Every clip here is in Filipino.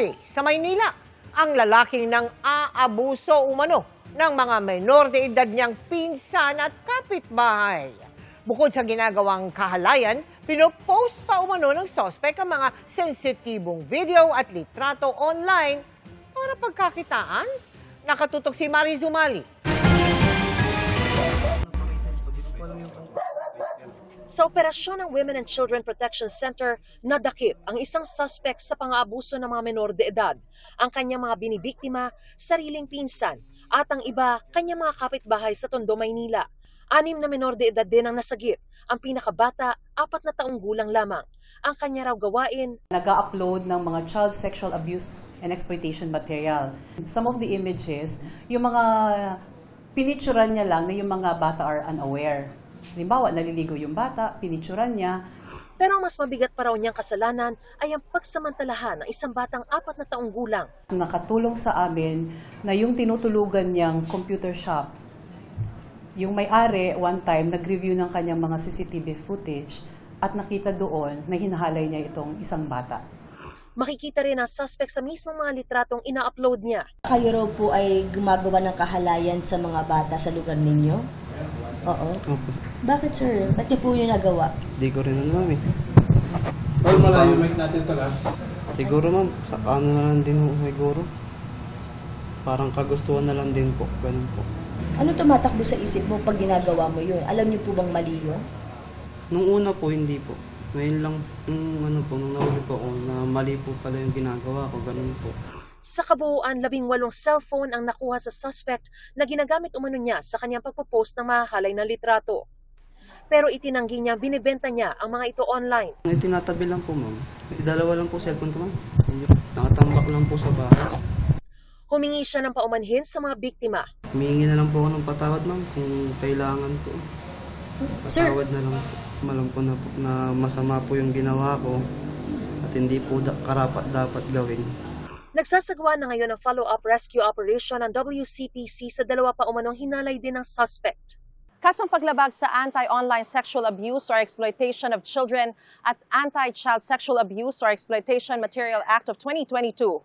Nahuli sa Maynila ang lalaking nang aabuso umano ng mga menor de edad niyang pinsan at kapitbahay. Bukod sa ginagawang kahalayan, pinopost pa umano ng suspect ang mga sensitibong video at litrato online para pagkakitaan. Nakatutok si Mariz Umali. Sa operasyon ng Women and Children Protection Center, nadakip ang isang suspect sa pang-aabuso ng mga menor de edad. Ang kanyang mga binibiktima, sariling pinsan, at ang iba, kanyang mga kapitbahay sa Tondo, Maynila. 6 na menor de edad din ang nasagip. Ang pinakabata, 4 na taong gulang lamang. Ang kanya raw gawain, nag-upload ng mga child sexual abuse and exploitation material. Some of the images, yung mga pinicturan niya lang na yung mga bata are unaware. Halimbawa, naliligo yung bata, pinicturan niya. pero ang mas mabigat pa raw niyang kasalanan ay ang pagsamantalahan ng isang batang 4 na taong gulang. Nakatulong sa amin na yung tinutulugan niyang computer shop, yung may-ari one time nag-review ng kanyang mga CCTV footage at nakita doon na hinahalay niya itong isang bata. Makikita rin ang suspect sa mismong mga litratong ina-upload niya. Kayo raw po ay gumagawa ng kahalayan sa mga bata sa lugar ninyo? Oo. Opo. Bakit sir? Ba't niyo po yung nagawa? Di ko rin alam eh. All malayo mic natin tala. Siguro ma'am, sa ano na lang din ho siguro. Parang kagustuhan na lang din po, ganun po. Ano tumatakbo sa isip mo pag ginagawa mo yun? Alam niyo po bang mali yun? Nung una po, hindi po. Ngayon lang, nung nahuli po ako, na mali po pala yung ginagawa ko, ganun po. Sa kabuuan, 18 cellphone ang nakuha sa suspect na ginagamit umano niya sa kanyang pagpopost ng mahahalay na litrato. Pero itinanggi niya, binibenta niya ang mga ito online. May tinatabi lang po ma'am. Dalawa lang po cellphone ko ma'am. Nakatambak lang po sa bahay. Humingi siya ng paumanhin sa mga biktima. Humihingi na lang po ako ng patawad ma'am kung kailangan po. Sir. Patawad na lang po. Malam ko na masama po yung ginawa ko at hindi po karapat dapat gawin. Nagsasagawa na ngayon ang follow-up rescue operation ng WCPC sa 2 pa umanong hinalay din ng suspect. Kasong paglabag sa Anti-Online Sexual Abuse or Exploitation of Children at Anti-Child Sexual Abuse or Exploitation Material Act of 2022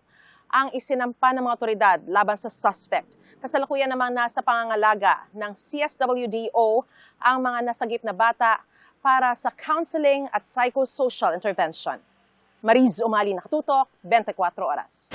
ang isinampa ng mga otoridad laban sa suspect. Kasalukuyan namang nasa pangangalaga ng CSWDO ang mga nasagip na bata para sa counseling at psychosocial intervention. Mariz Umali, nakatutok, 24 oras.